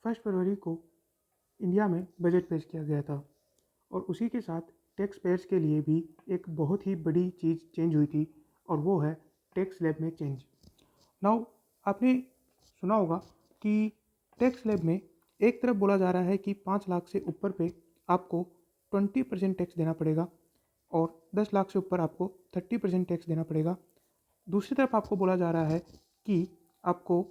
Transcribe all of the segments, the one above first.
1 फरवरी को इंडिया में बजट पेश किया गया था और उसी के साथ टैक्स पेयर्स के लिए भी एक बहुत ही बड़ी चीज़ चेंज हुई थी और वो है टैक्स स्लैब में चेंज। नाउ आपने सुना होगा कि टैक्स स्लैब में एक तरफ बोला जा रहा है कि 5 लाख से ऊपर पे आपको 20% टैक्स देना पड़ेगा और 10 लाख से ऊपर आपको 30% टैक्स देना पड़ेगा। दूसरी तरफ आपको बोला जा रहा है कि आपको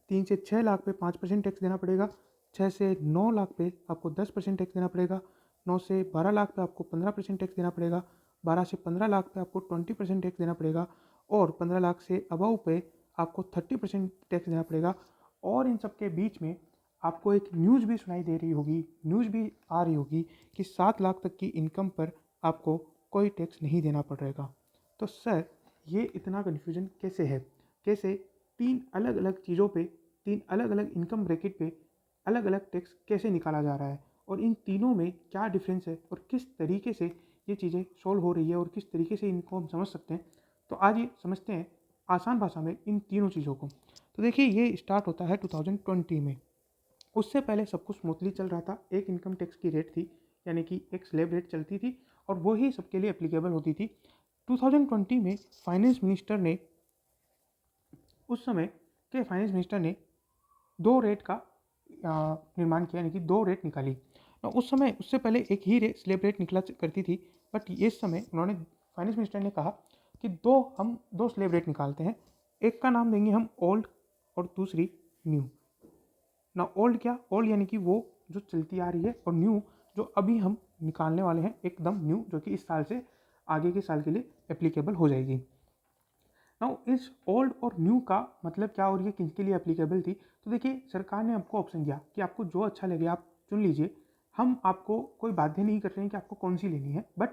3 से 6 लाख पे 5% टैक्स देना पड़ेगा, 6 से 9 लाख पे आपको 10% टैक्स देना पड़ेगा, 9 से 12 लाख पे आपको 15% टैक्स देना पड़ेगा, 12 से 15 लाख पे आपको 20% टैक्स देना पड़ेगा और 15 लाख से अबव पे आपको 30% टैक्स देना पड़ेगा। और इन सब के बीच में आपको एक न्यूज़ भी सुनाई दे रही होगी, न्यूज़ भी आ रही होगी कि 7 लाख तक की इनकम पर आपको कोई टैक्स नहीं देना पड़ेगा। तो सर ये इतना कन्फ्यूजन कैसे है? कैसे 3 अलग-अलग चीज़ों पे, 3 अलग-अलग इनकम ब्रैकेट पे अलग-अलग टैक्स कैसे निकाला जा रहा है और इन तीनों में क्या डिफरेंस है और किस तरीके से ये चीज़ें सॉल्व हो रही है और किस तरीके से इनको हम समझ सकते हैं। तो आज ये समझते हैं आसान भाषा में इन तीनों चीज़ों को। तो देखिए ये स्टार्ट होता है 2020 में। उससे पहले सब कुछ स्मूथली चल रहा था। एक इनकम टैक्स की रेट थी, यानी कि एक स्लैब रेट चलती थी और वही सबके लिए एप्लीकेबल होती थी। 2020 में फाइनेंस मिनिस्टर ने उस समय के फाइनेंस मिनिस्टर ने 2 रेट का निर्माण किया, यानी कि 2 रेट निकाली। उस समय उससे पहले एक ही स्लैब रेट निकला करती थी, बट इस समय उन्होंने फाइनेंस मिनिस्टर ने कहा कि हम 2 स्लैब रेट निकालते हैं। एक का नाम देंगे हम ओल्ड और दूसरी न्यू। ना ओल्ड क्या, ओल्ड यानी कि वो जो चलती आ रही है और न्यू जो अभी हम निकालने वाले हैं, एकदम न्यू, जो कि इस साल से आगे के साल के लिए एप्लीकेबल हो जाएगी। नाउ इस ओल्ड और न्यू का मतलब क्या और ये किसके लिए एप्लीकेबल थी? तो देखिए सरकार ने आपको ऑप्शन दिया कि आपको जो अच्छा लगे आप चुन लीजिए। हम आपको कोई बाध्य नहीं कर रहे हैं कि आपको कौन सी लेनी है, बट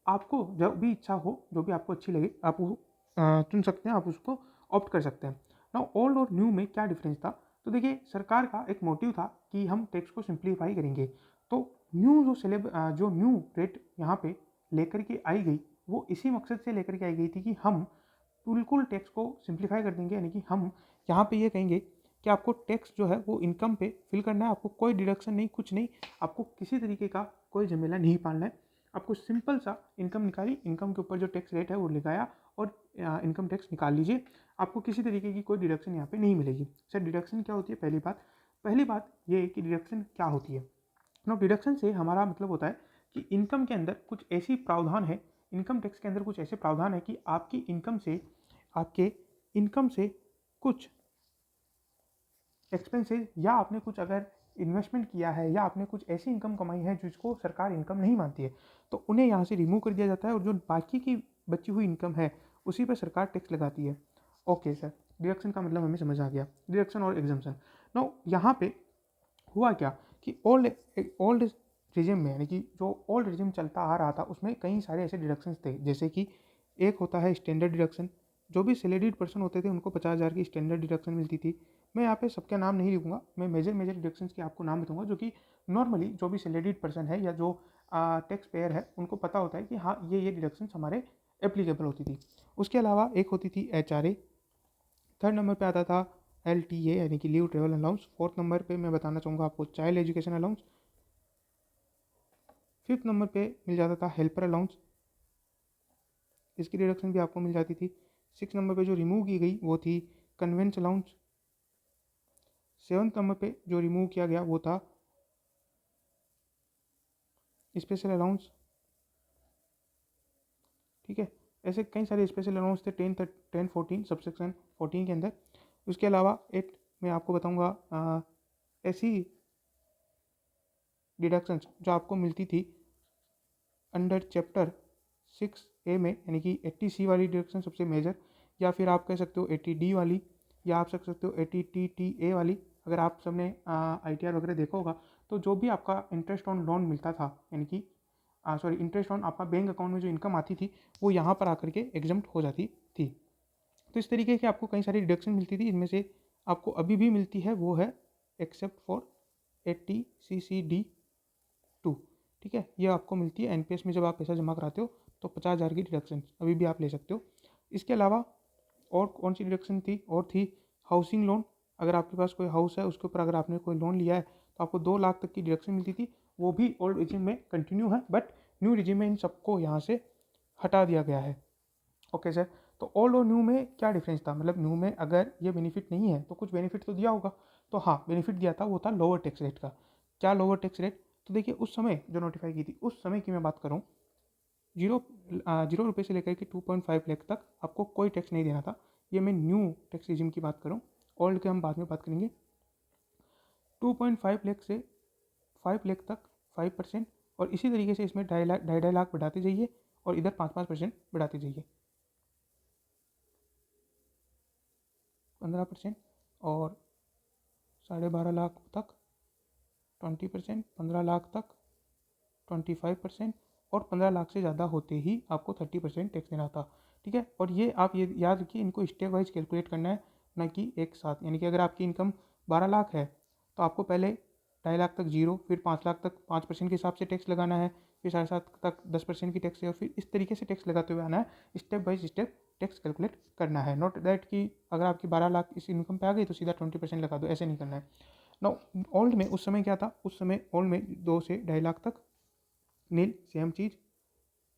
आपको जब भी इच्छा हो, जो भी आपको अच्छी लगे आप वो चुन सकते हैं, आप उसको ऑप्ट कर सकते हैं। नाउ ओल्ड और न्यू में क्या डिफरेंस था? तो देखिए सरकार का एक मोटिव था कि हम टैक्स को सिंप्लीफाई करेंगे। तो जो न्यू रेट यहाँ पे लेकर के आई गई, वो इसी मकसद से लेकर के आई गई थी कि हम बिल्कुल टैक्स को सिंप्लीफाई कर देंगे। यानी कि हम यहाँ पे ये कहेंगे कि आपको टैक्स जो है वो इनकम पे फिल करना है, आपको कोई डिडक्शन नहीं, कुछ नहीं, आपको किसी तरीके का कोई झमेला नहीं पालना है। आपको सिंपल सा इनकम निकाली, इनकम के ऊपर जो टैक्स रेट है वो लगाया और इनकम टैक्स निकाल लीजिए। आपको किसी तरीके की कोई डिडक्शन यहाँ पे नहीं मिलेगी। सर डिडक्शन क्या होती है? पहली बात ये है कि डिडक्शन क्या होती है। नो, डिडक्शन से हमारा मतलब होता है कि इनकम के अंदर कुछ ऐसी प्रावधान है, इनकम टैक्स के अंदर कुछ ऐसे प्रावधान है कि आपके इनकम से कुछ एक्सपेंसेस या आपने कुछ अगर इन्वेस्टमेंट किया है या आपने कुछ ऐसी इनकम कमाई है जिसको सरकार इनकम नहीं मानती है, तो उन्हें यहाँ से रिमूव कर दिया जाता है और जो बाकी की बची हुई इनकम है उसी पर सरकार टैक्स लगाती है। ओके सर, डिडक्शन का मतलब हमें समझ आ गया, डिडक्शन और एग्जम्पशन। नो, यहाँ पे हुआ क्या कि ओल्ड रिजिम में, यानी कि जो ओल्ड रिजिम चलता आ रहा था उसमें कई सारे ऐसे डिडक्शंस थे। जैसे कि एक होता है स्टैंडर्ड डिडक्शन। जो भी सैलरीड पर्सन होते थे उनको 50,000 की स्टैंडर्ड डिडक्शन मिलती थी। मैं यहाँ पे सबके नाम नहीं लिखूंगा, मैं मेजर डिडक्शंस के आपको नाम बताऊंगा जो कि नॉर्मली जो भी सैलरीड पर्सन है या जो टैक्स पेयर है उनको पता होता है कि हाँ ये डिडक्शंस हमारे एप्लीकेबल होती थी। उसके अलावा एक होती थी HRA। थर्ड नंबर पे आता था LTA यानी कि leave travel allowance. Fourth number पे मैं बताना चाहूँगा आपको child education allowance. Fifth number पे मिल जाता था हेल्पर अलाउंस, इसकी डिडक्शन भी आपको मिल जाती थी। सिक्स नंबर पे जो रिमूव की गई वो थी कन्वेंस अलाउंस। सेवन्थ नंबर पे जो रिमूव किया गया वो था स्पेशल अलाउंस। ठीक है, ऐसे कई सारे स्पेशल अलाउंस थे 10 14 सबसेक्शन 14 के अंदर। उसके अलावा एक मैं आपको बताऊंगा ऐसी डिडक्शंस जो आपको मिलती थी अंडर चैप्टर 6A में, यानी कि 80C वाली डिडक्शन सबसे मेजर, या फिर आप कह सकते हो 80D वाली, या आप कह सकते हो 80TTA वाली। अगर आप सबने ITR वगैरह देखा होगा तो जो भी आपका इंटरेस्ट ऑन लोन मिलता था, यानी कि इंटरेस्ट ऑन आपका बैंक अकाउंट में जो इनकम आती थी वो यहाँ पर आकर के एग्जम्प्ट हो जाती थी। तो इस तरीके की आपको कई सारी डिडक्शन मिलती थी। इनमें से आपको अभी भी मिलती है वो है एक्सेप्ट फॉर 80CCD2। ठीक है, ये आपको मिलती है NPS में जब आप पैसा जमा कराते हो तो 50,000 की डिडक्शन अभी भी आप ले सकते हो। इसके अलावा और कौन सी डिडक्शन थी? और थी हाउसिंग लोन, अगर आपके पास कोई हाउस है, उसके ऊपर अगर आपने कोई लोन लिया है तो आपको 2 लाख तक की डिडक्शन मिलती थी। वो भी ओल्ड रिजिम में कंटिन्यू है, बट न्यू रिजिम में इन सबको यहाँ से हटा दिया गया है। ओके सर, तो ओल्ड और न्यू में क्या डिफरेंस था? मतलब न्यू में अगर ये बेनिफिट नहीं है तो कुछ बेनिफिट तो दिया होगा। तो हाँ, बेनिफिट दिया था, वो था लोअर टैक्स रेट का। क्या लोअर टैक्स रेट? तो देखिए, उस समय जो नोटिफाई की थी, उस समय की मैं बात करूँ, 0 रुपये से लेकर के 2.5 लाख तक आपको कोई टैक्स नहीं देना था। ये मैं न्यू टैक्स रिजिम की बात करूँ, ओल्ड के हम बाद में बात करेंगे। 2.5 लाख से 5 लाख तक 5%, और इसी तरीके से इसमें 2.5 लाख बढ़ाते जाइए और इधर 5% बढ़ाते जाइए, 15%, और 12.5 लाख तक 20%, 15 लाख तक 25%, और 15 लाख से ज़्यादा होते ही आपको 30% टैक्स देना था। ठीक है, और ये आप ये याद रखिए, इनको स्टेप वाइज कैलकुलेट करना है, ना कि एक साथ। यानी कि अगर आपकी इनकम 12 लाख है तो आपको पहले 2.5 लाख तक 0, फिर 5 लाख तक 5% के हिसाब से टैक्स लगाना है, फिर 7.5 तक 10% की टैक्स है, और फिर इस तरीके से टैक्स लगाते हुए आना है। Step by step tax calculate करना है, नॉट दैट कि अगर आपकी 12 लाख इस इनकम पे आ गई तो सीधा 20% लगा दो, ऐसे नहीं करना है। नो, ओल्ड में उस समय क्या था? उस समय ओल्ड में 2 से 2.5 लाख तक नील, सेम चीज़।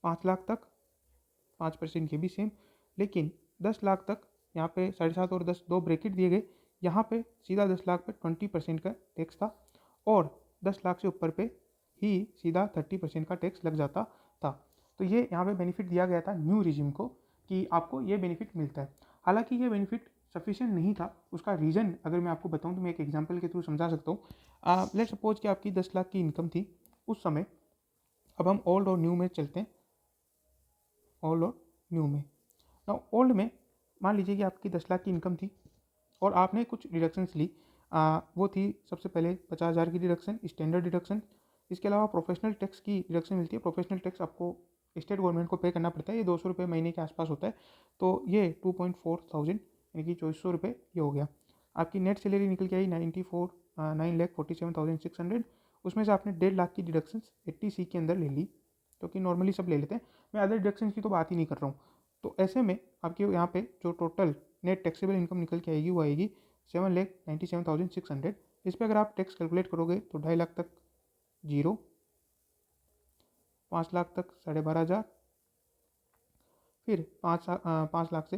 5 लाख तक 5% ये भी सेम, लेकिन 10 लाख तक यहाँ पे 7.5 और 10 दो ब्रैकेट दिए गए। यहाँ पे सीधा 10 लाख पे 20% का टैक्स था, और 10 लाख से ऊपर पे ही सीधा 30% का टैक्स लग जाता था। तो ये यहाँ पे बेनिफिट दिया गया था न्यू रिजिम को, कि आपको ये बेनिफिट मिलता है। हालांकि ये बेनिफिट सफिशिएंट नहीं था। उसका रीज़न अगर मैं आपको बताऊँ तो मैं एक एग्जांपल के थ्रू समझा सकता हूँ। लेट्स सपोज कि आपकी 10 लाख की इनकम थी उस समय। अब हम ओल्ड और न्यू में चलते हैं, ओल्ड और न्यू में। ना, ओल्ड में मान लीजिए कि आपकी 10 लाख की इनकम थी और आपने कुछ डिडक्शंस ली। वो थी सबसे पहले 50,000 की डिडक्शन, स्टैंडर्ड डिडक्शन। इसके अलावा प्रोफेशनल टैक्स की डिडक्शन मिलती है। प्रोफेशनल टैक्स आपको स्टेट गवर्नमेंट को पे करना पड़ता है, ये 200 रुपये महीने के आसपास होता है। तो ये 2.4 थाउजेंड यानी कि 2400 रुपये ये हो गया। आपकी नेट सैलरी निकल के आई 9,47,600। उसमें से आपने 1.5 लाख की डिडक्शन 80C के अंदर ले ली, जो कि नॉर्मली सब ले लेते हैं। मैं अदर डिडक्शन की तो बात ही नहीं कर रहा हूँ। तो ऐसे में आपके यहाँ पे जो टोटल नेट टैक्सेबल इनकम निकल के आएगी वो आएगी 7,97,600। इस पर अगर आप टैक्स कैलकुलेट करोगे तो 2.5 लाख तक 0, 5 लाख तक 12,500, फिर 5 लाख से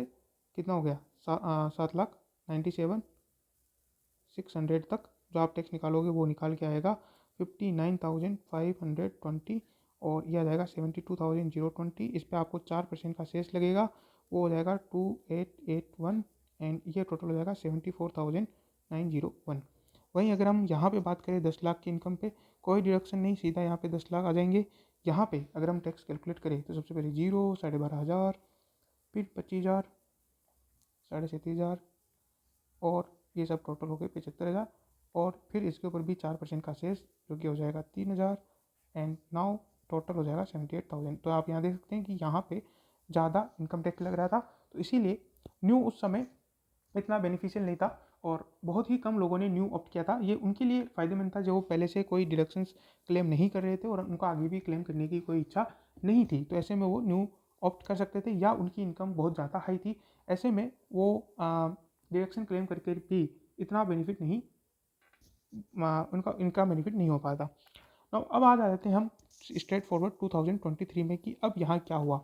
कितना हो गया 7,97,600 तक जो आप टैक्स निकालोगे वो निकाल के आएगा 59,520, और यह आ जाएगा 72,020। इस पर आपको 4% का सेस लगेगा, वो हो जाएगा 2,881, एंड ये टोटल हो जाएगा 74,901। वहीं अगर हम यहाँ पे बात करें 10 लाख की इनकम पे, कोई डिडक्शन नहीं, सीधा यहाँ पे 10 लाख आ जाएंगे। यहाँ पे अगर हम टैक्स कैलकुलेट करें तो सबसे पहले 0, 12,500, फिर 25,000, 37,000, और ये सब टोटल हो गए 75,000, और फिर इसके ऊपर भी 4% का सेस जो कि हो जाएगा 3,000, एंड नाउ टोटल हो जाएगा 78,000। तो आप यहाँ देख सकते हैं कि यहाँ पे ज़्यादा इनकम टैक्स लग रहा था। तो इसीलिए न्यू उस समय इतना बेनिफिशियल नहीं था, और बहुत ही कम लोगों ने न्यू ऑप्ट किया था। ये उनके लिए फ़ायदेमंद था जो पहले से कोई डिडक्शंस क्लेम नहीं कर रहे थे और उनको आगे भी क्लेम करने की कोई इच्छा नहीं थी। तो ऐसे में वो न्यू ऑप्ट कर सकते थे, या उनकी इनकम बहुत ज़्यादा हाई थी, ऐसे में वो डिडक्शन क्लेम करके भी इतना बेनिफिट नहीं, उनका इनका बेनिफिट नहीं हो पाता। अब आ जाते हैं हम स्ट्रेट फॉरवर्ड 2023 में कि अब यहाँ क्या हुआ।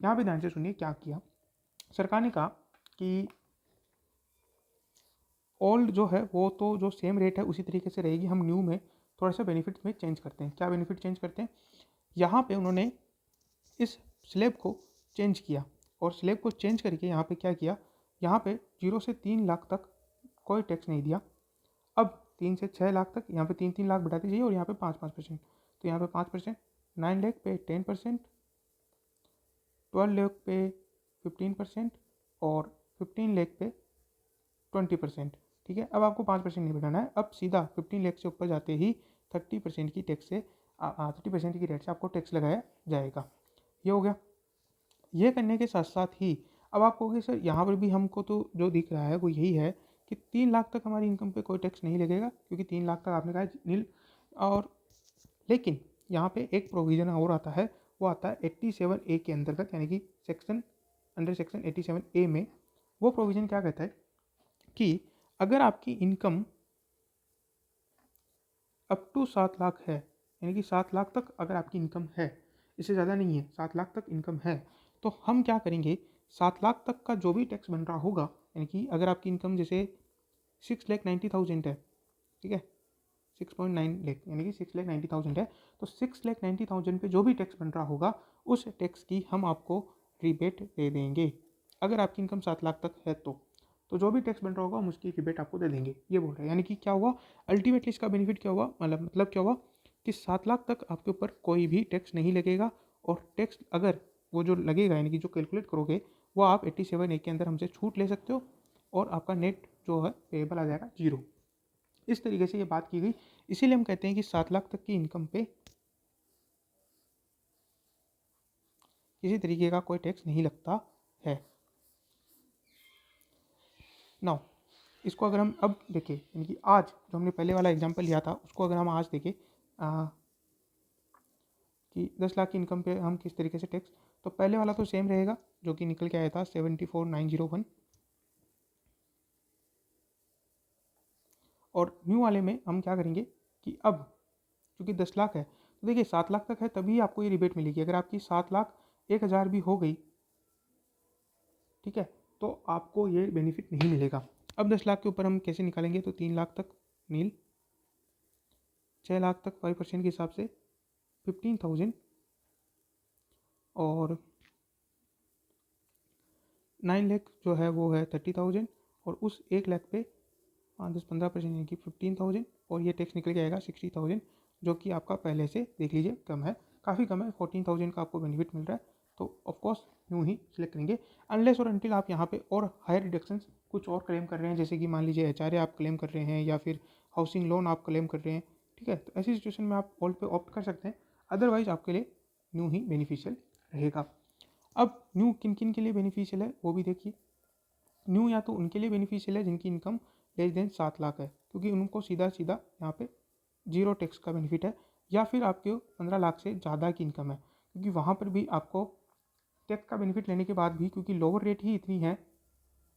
यहाँ पे ध्यान से सुनिए क्या किया सरकार ने। कहा कि ओल्ड जो है वो तो जो सेम रेट है उसी तरीके से रहेगी, हम न्यू में थोड़ा सा बेनिफिट में चेंज करते हैं। क्या बेनिफिट चेंज करते हैं? यहाँ पे उन्होंने इस स्लैब को चेंज किया, और स्लैब को चेंज करके यहाँ पे क्या किया, यहाँ पे 0 से 3 लाख तक कोई टैक्स नहीं दिया। अब 3 से 6 लाख तक यहाँ पे 3-3 लाख बढ़ाते जाइए, और यहाँ पे 5-5%। तो यहाँ पे 5%, 9 लाख पे 10%, 12 लाख पे 15%, और 15 लाख पे 20%। ठीक है, अब आपको 5% नहीं बढ़ाना है। अब सीधा 15 लाख से ऊपर जाते ही 30% की टैक्स से 30% की रेट से आपको टैक्स लगाया जाएगा। ये हो गया। ये करने के साथ साथ ही अब आप कहोगे सर यहाँ पर भी हमको तो जो दिख रहा है वो यही है कि 3 लाख तक हमारी इनकम पे कोई टैक्स नहीं लगेगा, क्योंकि 3 लाख तक आपने कहा है नील। और लेकिन यहाँ पे एक प्रोविज़न और आता है, वो आता है 87A के अंतर्गत, यानी कि अंडर सेक्शन 87A में वो प्रोविज़न क्या कहता है कि अगर आपकी इनकम अप टू 7 लाख है, यानी कि 7 लाख तक अगर आपकी इनकम है, इससे ज़्यादा नहीं है, 7 लाख तक इनकम है, तो हम क्या करेंगे, 7 लाख तक का जो भी टैक्स बन रहा होगा, यानी कि अगर आपकी इनकम जैसे 6,90,000 है, ठीक है, 6.9 लाख यानी कि 6,90,000 है, तो 6,90,000 पे जो भी टैक्स बन रहा होगा उस टैक्स की हम आपको रिबेट दे देंगे। अगर आपकी इनकम 7 लाख तक है तो जो भी टैक्स बन रहा होगा हम उसकी रिबेट आपको दे देंगे, ये बोल रहे हैं। यानी कि क्या हुआ, अल्टीमेटली इसका बेनिफिट क्या हुआ, मतलब क्या हुआ कि 7 लाख तक आपके ऊपर कोई भी टैक्स नहीं लगेगा, और टैक्स अगर वो जो लगेगा यानी कि जो कैलकुलेट करोगे वो आप 87A के अंदर हमसे छूट ले सकते हो, और आपका नेट जो है पेएबल आ जाएगा 0। इस तरीके से ये बात की गई, इसीलिए हम कहते हैं कि 7 लाख तक की इनकम पे किसी तरीके का कोई टैक्स नहीं लगता है। नाउ इसको अगर हम अब देखें, यानी कि आज जो हमने पहले वाला एग्जांपल लिया था उसको अगर हम आज देखें कि 10 लाख की इनकम पे हम किस तरीके से टैक्स, तो पहले वाला तो सेम रहेगा जो कि निकल के आया था 74,901, और न्यू वाले में हम क्या करेंगे कि अब चूँकि 10 लाख है तो देखिए 7 लाख तक है तभी आपको ये रिबेट मिलेगी। अगर आपकी 7,01,000 भी हो गई, ठीक है, तो आपको ये बेनिफिट नहीं मिलेगा। अब 10 लाख के ऊपर हम कैसे निकालेंगे, तो 3 लाख तक नील, 6 लाख तक 5% के हिसाब से 15,000, और 9 लाख जो है वो है 30,000, और उस 1 लाख पे 10-15% यानी कि 15,000, और ये टैक्स निकल के आएगा 60,000, जो कि आपका पहले से देख लीजिए कम है, काफ़ी कम है, 14,000 का आपको बेनिफिट मिल रहा है। तो ऑफकोर्स यूँ ही सिलेक्ट करेंगे, अनलेस और अनटिल आप यहाँ पे और हायर डिडक्शंस कुछ और क्लेम कर रहे हैं, जैसे कि मान लीजिए HRA आप क्लेम कर रहे हैं या फिर हाउसिंग लोन आप क्लेम कर रहे हैं, ठीक है, तो ऐसी सिचुएशन में आप ऑल पे ऑप्ट कर सकते हैं, अदरवाइज आपके लिए न्यू ही बेनिफिशियल रहेगा। अब न्यू किन किन के लिए बेनिफिशियल है वो भी देखिए। न्यू या तो उनके लिए बेनिफिशियल है जिनकी इनकम लेस देन 7 लाख है, क्योंकि उनको सीधा सीधा यहाँ पे 0 टैक्स का बेनिफिट है, या फिर आपके 15 लाख से ज़्यादा की इनकम है, क्योंकि वहाँ पर भी आपको टैक्स का बेनिफिट लेने के बाद भी, क्योंकि लोअर रेट ही इतनी है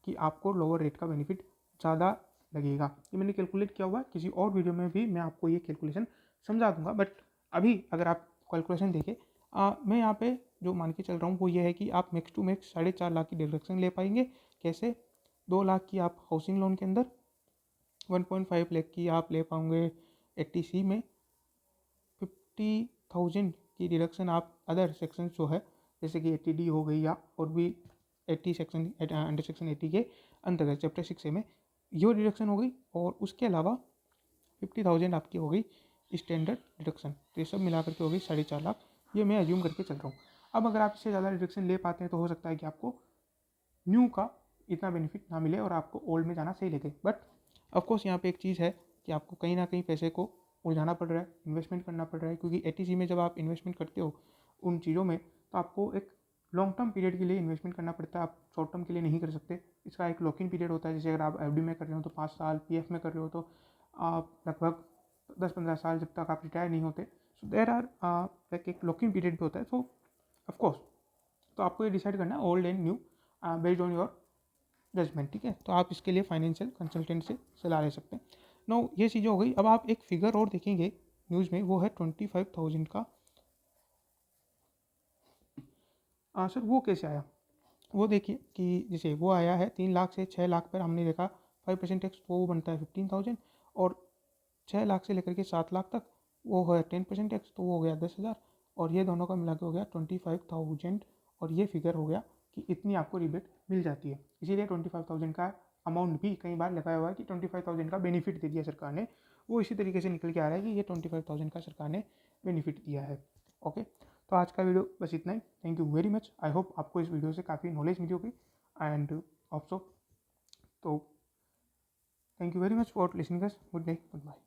कि आपको लोअर रेट का बेनिफिट ज़्यादा लगेगा। ये मैंने कैलकुलेट किया हुआ है, किसी और वीडियो में भी मैं आपको ये कैलकुलेशन समझा दूंगा, बट अभी अगर आप कैलकुलेशन देखें, मैं यहाँ पे जो मान के चल रहा हूँ वो ये है कि आप मैक्स टू मैक्स 4.5 लाख की डिडक्शन ले पाएंगे। कैसे, 2 लाख की आप हाउसिंग लोन के अंदर, 1.5 लाख की आप ले पाओगे 80C में, 50,000 की डिडक्शन आप अदर सेक्शन जो है जैसे कि 80D हो गई या और भी 80 सेक्शन अंडर सेक्शन 80 के अंतर्गत चैप्टर 6A में ये डिडक्शन हो गई, और उसके अलावा 50,000 आपकी हो गई स्टैंडर्ड डिडक्शन, तो ये सब मिलाकर के हो गई 4.5 लाख, ये मैं एज्यूम करके चल रहा हूँ। अब अगर आप इससे ज़्यादा डिडक्शन ले पाते हैं तो हो सकता है कि आपको न्यू का इतना बेनिफिट ना मिले और आपको ओल्ड में जाना सही लगे, बट ऑफकोर्स यहाँ पे एक चीज़ है कि आपको कहीं ना कहीं पैसे को उलझाना पड़ रहा है, इन्वेस्टमेंट करना पड़ रहा है, क्योंकि 80C में जब आप इन्वेस्टमेंट करते हो उन चीज़ों में तो आपको एक लॉन्ग टर्म पीरियड के लिए इन्वेस्टमेंट करना पड़ता है, आप शॉर्ट टर्म के लिए नहीं कर सकते। इसका एक लॉक इन पीरियड होता है, जैसे अगर आप FD में कर रहे हो तो 5 साल, PF में कर रहे हो तो आप लगभग 10-15 साल जब तक आप रिटायर नहीं होते, सो देर आर लाइक एक लॉक इन पीरियड भी होता है। सो ऑफकोर्स तो आपको ये डिसाइड करना है old and new based on your judgment, ठीक है, तो आप इसके लिए फाइनेंशियल कंसल्टेंट से सलाह ले सकते हैं। नो ये चीज़ें हो गई, अब आप एक फिगर और देखेंगे न्यूज़ में, वो है 25,000 का। सर वो कैसे आया, वो देखिए कि जैसे वो आया है 3 लाख से 6 लाख पर हमने देखा 5% टैक्स, तो वो बनता है 15,000, और 6 लाख से लेकर के 7 लाख तक वो है 10% टैक्स, तो वो हो गया 10,000, और ये दोनों का मिला के हो गया 25,000, और ये फिगर हो गया कि इतनी आपको रिबेट मिल जाती है। इसीलिए 25,000 का अमाउंट भी कई बार लगाया हुआ है कि 25,000 का बेनिफिट दे दिया सरकार ने, वो इसी तरीके से निकल के आ रहा है कि ये 25,000 का सरकार ने बेनिफिट दिया है। ओके, तो आज का वीडियो बस इतना ही। Thank you very much, I hope आपको इस वीडियो से काफ़ी नॉलेज मिली होगी, एंड ऑल्सो तो thank you very much for listening us, good day, good bye.